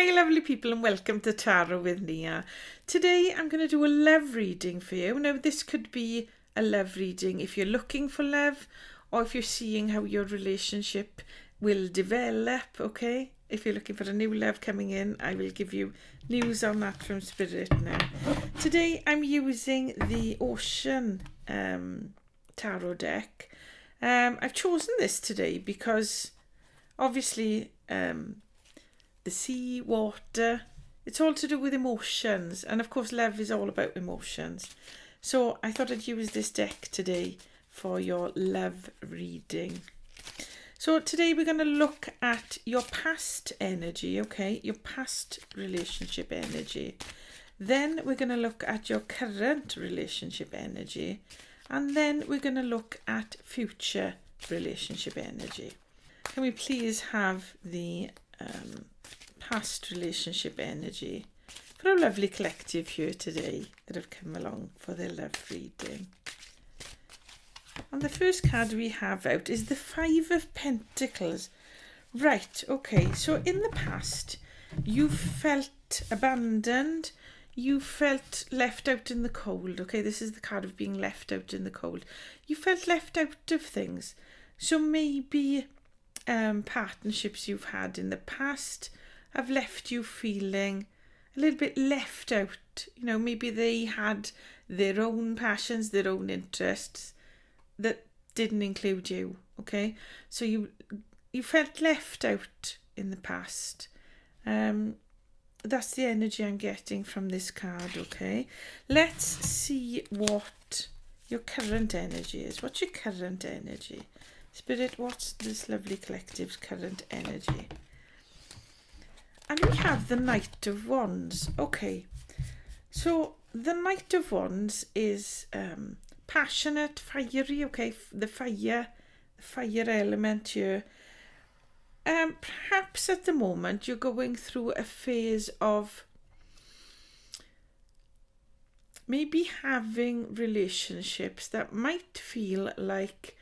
Hi lovely people and welcome to Tarot with Nia. Today I'm going to do a love reading for you. Now this could be a love reading if you're looking for love or if you're seeing how your relationship will develop, okay? If you're looking for a new love coming in, I will give you news on that from Spirit now. Today I'm using the Ocean Tarot deck. I've chosen this today because obviously the sea, water, it's all to do with emotions. And of course, love is all about emotions. So I thought I'd use this deck today for your love reading. So today we're going to look at your past energy, okay? Your past relationship energy. Then we're going to look at your current relationship energy. And then we're going to look at future relationship energy. Can we please have the past relationship energy for our lovely collective here today that have come along for their love reading? And the first card we have out is the Five of Pentacles. Right, okay, so in the past you felt abandoned, you felt left out in the cold, okay? This is the card of being left out in the cold. You felt left out of things. So maybe partnerships you've had in the past have left you feeling a little bit left out. You know, maybe they had their own passions, their own interests that didn't include you, okay? So you felt left out in the past. That's the energy I'm getting from this card, okay? Let's see what your current energy is. What's your current energy? Spirit, what's this lovely collective's current energy? And we have the Knight of Wands. Okay, so the Knight of Wands is passionate, fiery, okay? The fire element here. Perhaps at the moment you're going through a phase of maybe having relationships that might feel like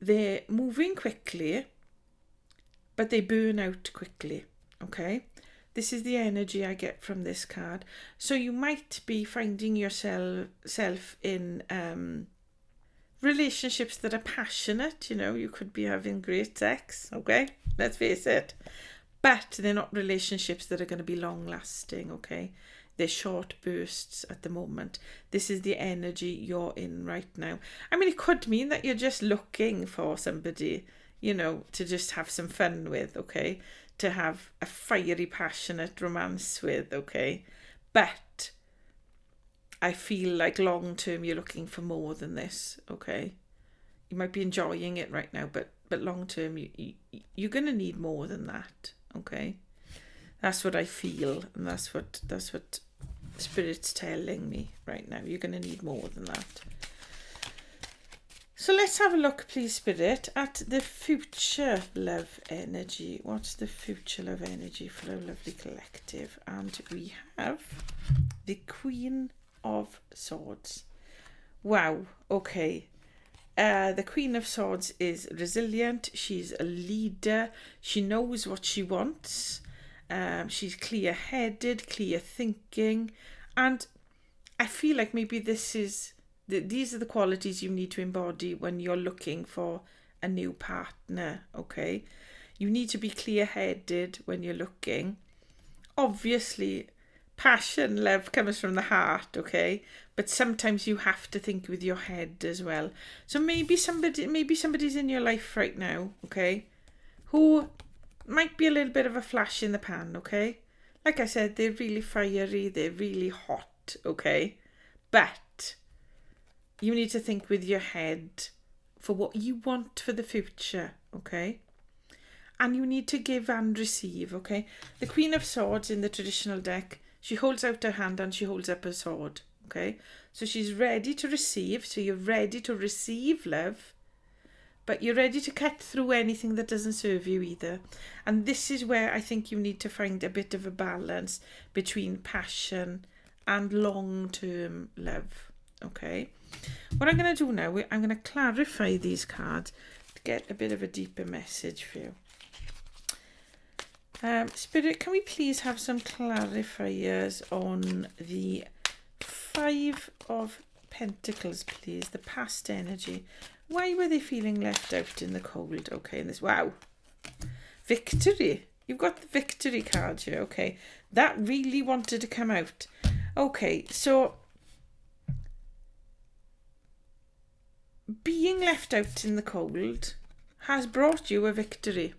they're moving quickly, but they burn out quickly, okay? This is the energy I get from this card. So you might be finding yourself in relationships that are passionate, you know, you could be having great sex, okay? Let's face it. But they're not relationships that are going to be long lasting, okay? They're short bursts at the moment. This is the energy you're in right now. I mean, it could mean that you're just looking for somebody, you know, to just have some fun with, okay? To have a fiery, passionate romance with, okay? But I feel like long term you're looking for more than this, okay? You might be enjoying it right now, but long term you're going to need more than that, okay? That's what I feel, and that's what Spirit's telling me right now. You're going to need more than that. So let's have a look, please, Spirit, at the future love energy. What's the future love energy for our lovely collective? And we have the Queen of Swords. Wow, okay. The Queen of Swords is resilient. She's a leader. She knows what she wants. She's clear-headed, clear-thinking, and I feel like maybe these are the qualities you need to embody when you're looking for a new partner, okay? You need to be clear-headed when you're looking. Obviously, passion, love comes from the heart, okay? But sometimes you have to think with your head as well. So maybe somebody's in your life right now, okay, who might be a little bit of a flash in the pan, okay? Like I said, they're really fiery, they're really hot, okay? But you need to think with your head for what you want for the future, okay? And you need to give and receive, okay? The Queen of Swords in the traditional deck, she holds out her hand and she holds up her sword, okay? So she's ready to receive, so you're ready to receive love, but you're ready to cut through anything that doesn't serve you either. And this is where I think you need to find a bit of a balance between passion and long-term love, okay? What I'm going to do now, I'm going to clarify these cards to get a bit of a deeper message for you. Spirit, can we please have some clarifiers on the 5 of Pentacles, please? The past energy. Why were they feeling left out in the cold? Okay, and this, wow. Victory. You've got the victory card here, okay. That really wanted to come out. Okay, so being left out in the cold has brought you a victory.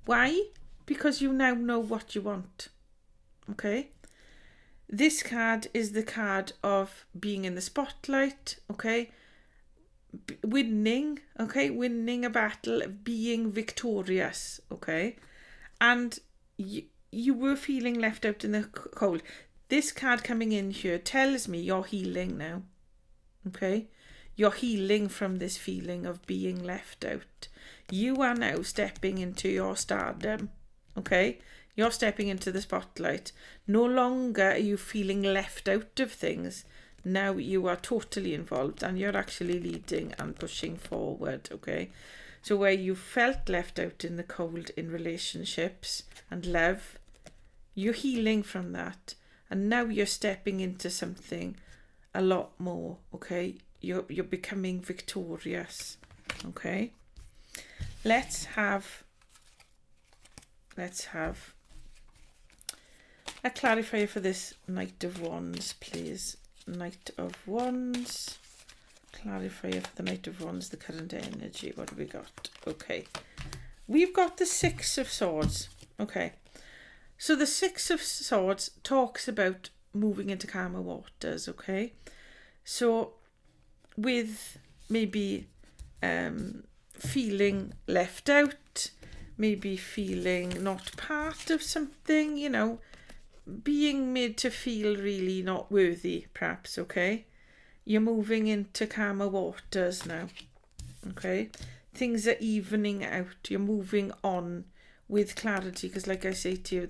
Why? Because you now know what you want, okay. This card is the card of being in the spotlight, okay. Winning, okay, winning a battle, being victorious, okay. And you were feeling left out in the cold. This card coming in here tells me you're healing now, okay. You're healing from this feeling of being left out. You are now stepping into your stardom, okay. You're stepping into the spotlight. No longer are you feeling left out of things. Now you are totally involved and you're actually leading and pushing forward, okay? So where you felt left out in the cold in relationships and love, you're healing from that. And now you're stepping into something a lot more, okay? You're becoming victorious, okay? Let's have a clarifier for this Knight of Wands, please. Knight of Wands, clarifier for the Knight of Wands, the current energy. What have we got? Okay, we've got the 6 of Swords. Okay, so the 6 of Swords talks about moving into calmer waters, okay. So with maybe feeling left out, maybe feeling not part of something, you know, being made to feel really not worthy, perhaps, okay? You're moving into calmer waters now, okay? Things are evening out. You're moving on with clarity, because like I say to you,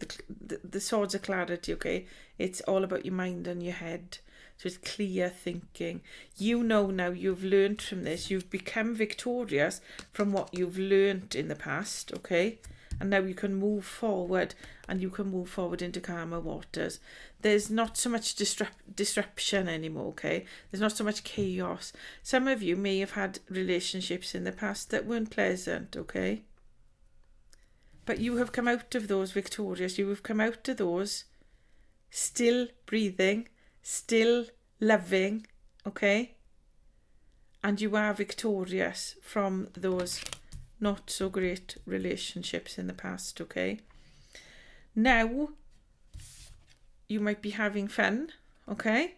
the swords of clarity, okay? It's all about your mind and your head. So it's clear thinking. You know now, you've learned from this. You've become victorious from what you've learned in the past, okay? And now you can move forward, and you can move forward into calmer waters. There's not so much disruption anymore, okay? There's not so much chaos. Some of you may have had relationships in the past that weren't pleasant, okay? But you have come out of those victorious. You have come out of those still breathing, still loving, okay? And you are victorious from those not so great relationships in the past, okay? Now, you might be having fun, okay?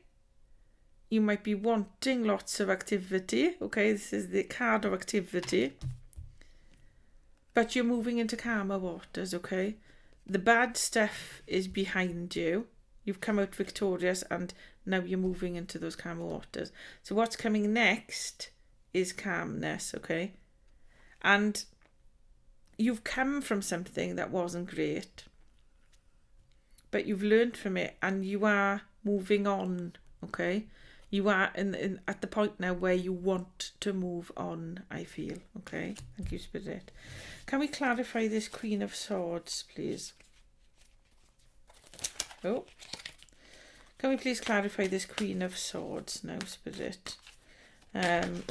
You might be wanting lots of activity, okay? This is the card of activity. But you're moving into calmer waters, okay? The bad stuff is behind you. You've come out victorious, and now you're moving into those calmer waters. So what's coming next is calmness, okay? And you've come from something that wasn't great, but you've learned from it, and you are moving on, okay? You are at the point now where you want to move on, I feel, okay? Thank you, Spirit. Can we clarify this Queen of Swords, please? Oh. Can we please clarify this Queen of Swords now, Spirit?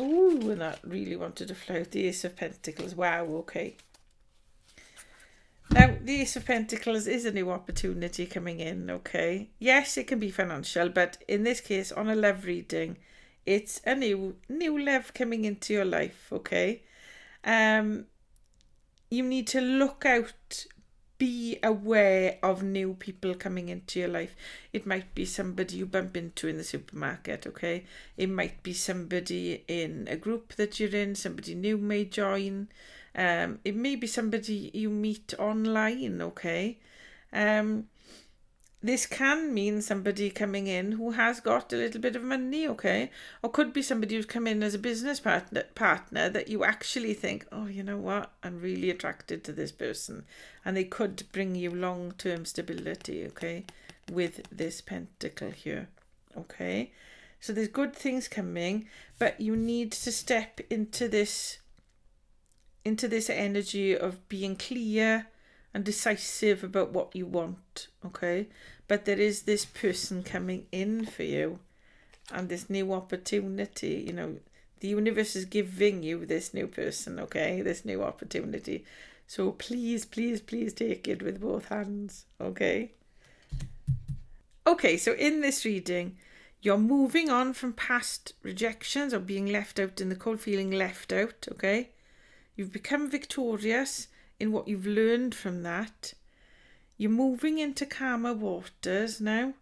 Ooh, and that really wanted to float. The Ace of Pentacles. Wow, okay. Now, the Ace of Pentacles is a new opportunity coming in, okay? Yes, it can be financial, but in this case, on a love reading, it's a new love coming into your life, okay? You need to look out, be aware of new people coming into your life. It might be somebody you bump into in the supermarket, okay? It might be somebody in a group that you're in, somebody new may join. It may be somebody you meet online, okay? This can mean somebody coming in who has got a little bit of money, okay? Or could be somebody who's come in as a business partner that you actually think, oh, you know what? I'm really attracted to this person. And they could bring you long-term stability, okay? With this pentacle here, okay? So there's good things coming, but you need to step into this energy of being clear and decisive about what you want, okay? But there is this person coming in for you and this new opportunity, the universe is giving you this new person, okay? This new opportunity. So please, please, please take it with both hands, okay? Okay, so in this reading, you're moving on from past rejections or being left out in the cold, feeling left out, okay? You've become victorious in what you've learned from that. You're moving into calmer waters now,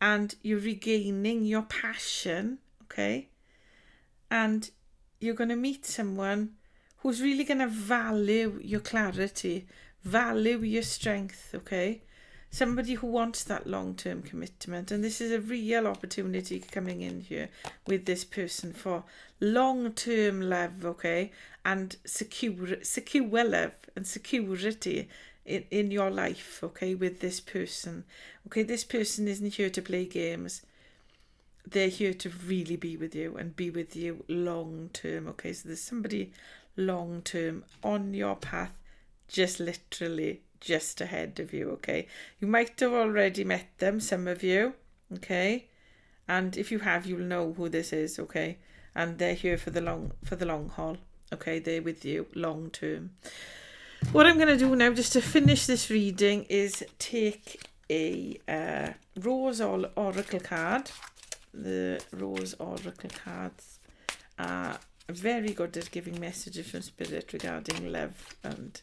and you're regaining your passion, okay? And you're going to meet someone who's really going to value your clarity, value your strength, okay? Somebody who wants that long-term commitment. And this is a real opportunity coming in here with this person for long-term love, okay? And secure love and security in your life, okay, with this person. Okay, this person isn't here to play games. They're here to really be with you and be with you long-term, okay? So there's somebody long-term on your path, just literally just ahead of you, okay? You might have already met them, some of you, okay? And if you have, you'll know who this is, okay? And they're here for the long haul, okay? They're with you long term. What I'm going to do now, just to finish this reading, is take a Rose Oracle card. The Rose Oracle cards are very good at giving messages from Spirit regarding love and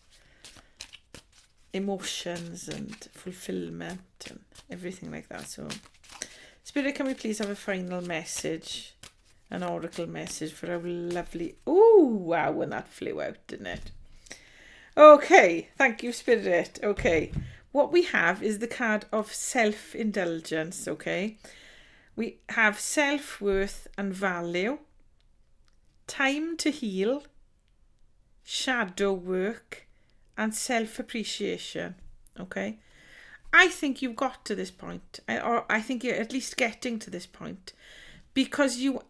emotions and fulfillment and everything like that. So, Spirit, can we please have a final message, an oracle message for our lovely... Oh, wow, and that flew out, didn't it? Okay, thank you, Spirit. Okay, what we have is the card of self-indulgence, okay? We have self-worth and value, time to heal, shadow work, and self-appreciation, okay? I think you've got to this point, or I think you're at least getting to this point, because you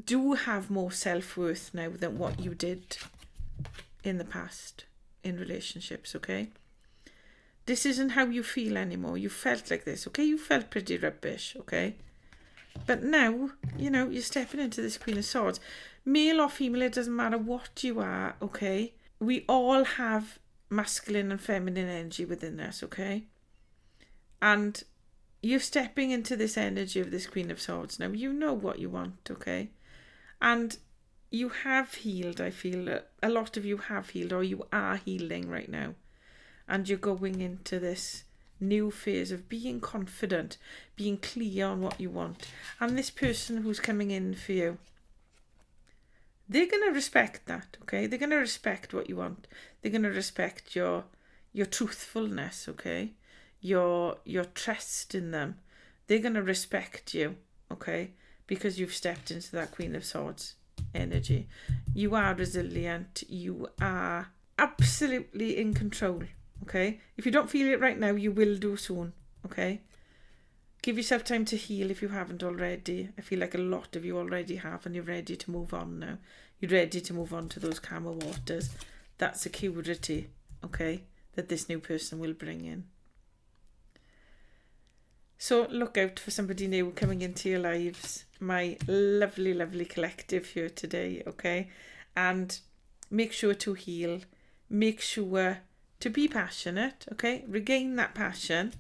do have more self-worth now than what you did in the past in relationships, okay? This isn't how you feel anymore. You felt like this, okay? You felt pretty rubbish, okay? But now, you're stepping into this Queen of Swords. Male or female, it doesn't matter what you are, okay? We all have masculine and feminine energy within us, okay? And you're stepping into this energy of this Queen of Swords now. You know what you want, okay? And you have healed, I feel. A lot of you have healed, or you are healing right now. And you're going into this new phase of being confident, being clear on what you want. And this person who's coming in for you, they're going to respect that, okay? They're going to respect what you want. They're going to respect your truthfulness, okay? Your trust in them. They're going to respect you, okay? Because you've stepped into that Queen of Swords energy. You are resilient. You are absolutely in control, okay? If you don't feel it right now, you will do soon, okay? Give yourself time to heal if you haven't already. I feel like a lot of you already have, and you're ready to move on now. You're ready to move on to those calmer waters. That security, okay, that this new person will bring in. So look out for somebody new coming into your lives. My lovely, lovely collective here today, okay? And make sure to heal. Make sure to be passionate, okay? Regain that passion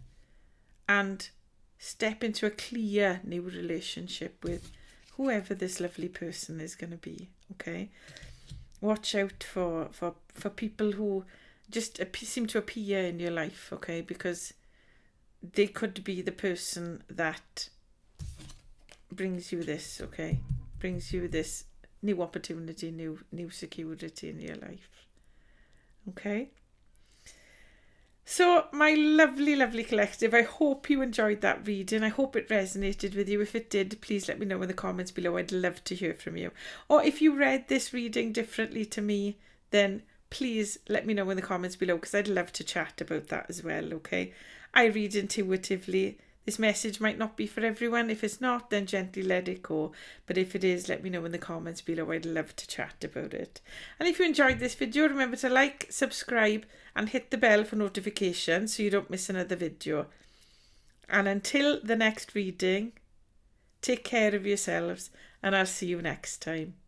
and step into a clear new relationship with whoever this lovely person is going to be, okay? Watch out for people who just seem to appear in your life, okay? Because they could be the person that brings you this, okay? Brings you this new opportunity, new security in your life, okay? So, my lovely, lovely collective, I hope you enjoyed that reading. I hope it resonated with you. If it did, please let me know in the comments below. I'd love to hear from you. Or if you read this reading differently to me, then please let me know in the comments below, because I'd love to chat about that as well, okay? I read intuitively. This message might not be for everyone. If it's not, then gently let it go. But if it is, let me know in the comments below. I'd love to chat about it. And if you enjoyed this video, remember to like, subscribe and hit the bell for notifications so you don't miss another video. And until the next reading, take care of yourselves and I'll see you next time.